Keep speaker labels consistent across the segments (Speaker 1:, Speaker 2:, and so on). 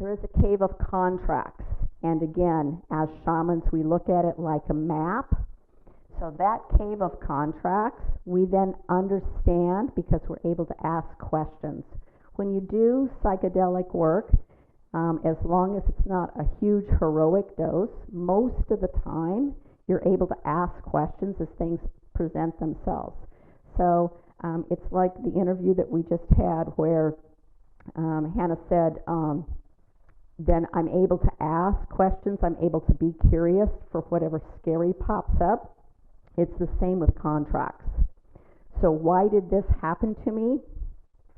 Speaker 1: There is a cave of contracts. And again, as shamans, we look at it like a map. So that cave of contracts, we then understand because we're able to ask questions. When you do psychedelic work, as long as it's not a huge heroic dose, most of the time you're able to ask questions as things present themselves. So it's like the interview that we just had where Hannah said, then I'm able to ask questions, I'm able to be curious for whatever scary pops up. It's the same with contracts. So why did this happen to me?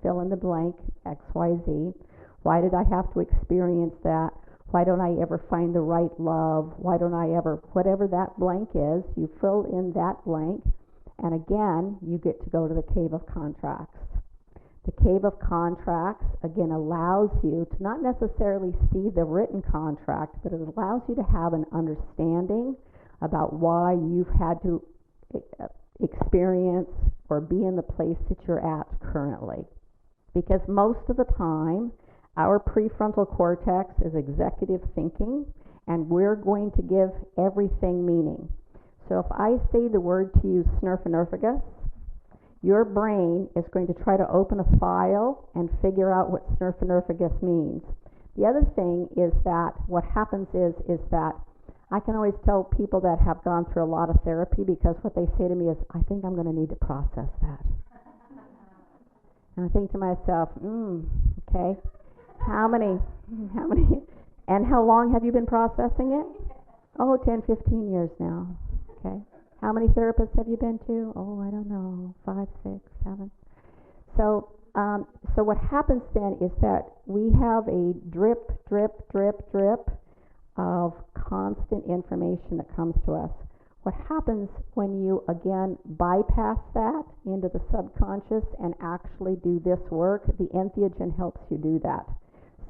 Speaker 1: Fill in the blank, X, Y, Z. Why did I have to experience that? Why don't I ever find the right love? Why don't I ever, whatever that blank is, you fill in that blank, and again, you get to go to the cave of contracts. The cave of contracts, again, allows you to not necessarily see the written contract, but it allows you to have an understanding about why you've had to experience or be in the place that you're at currently. Because most of the time, our prefrontal cortex is executive thinking, and we're going to give everything meaning. So if I say the word to you, snurfenurfagus, your brain is going to try to open a file and figure out what snurfenurfagus means. The other thing is that what happens is that I can always tell people that have gone through a lot of therapy because what they say to me is, I think I'm going to need to process that. And I think to myself, okay, how many, and how long have you been processing it? Oh, 10, 15 years now, okay. How many therapists have you been to? Oh, I don't know, 5, 6, 7. So what happens then is that we have a drip, drip, drip, drip of constant information that comes to us. What happens when you, again, bypass that into the subconscious and actually do this work, the entheogen helps you do that.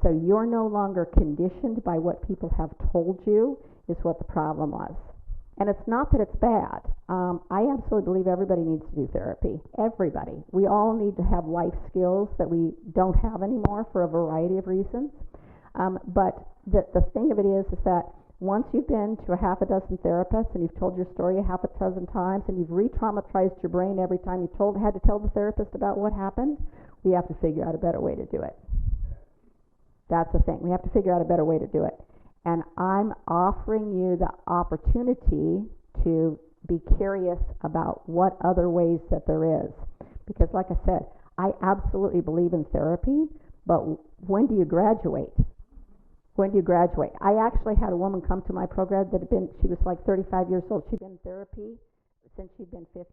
Speaker 1: So you're no longer conditioned by what people have told you is what the problem was. And it's not that it's bad. I absolutely believe everybody needs to do therapy. Everybody. We all need to have life skills that we don't have anymore for a variety of reasons. But the thing of it is that once you've been to a half a dozen therapists and you've told your story a half a dozen times and you've re-traumatized your brain every time you had to tell the therapist about what happened, we have to figure out a better way to do it. That's the thing. We have to figure out a better way to do it. And I'm offering you the opportunity to be curious about what other ways that there is. Because like I said, I absolutely believe in therapy, but when do you graduate? When do you graduate? I actually had a woman come to my program that she was like 35 years old. She'd been in therapy since she'd been 15.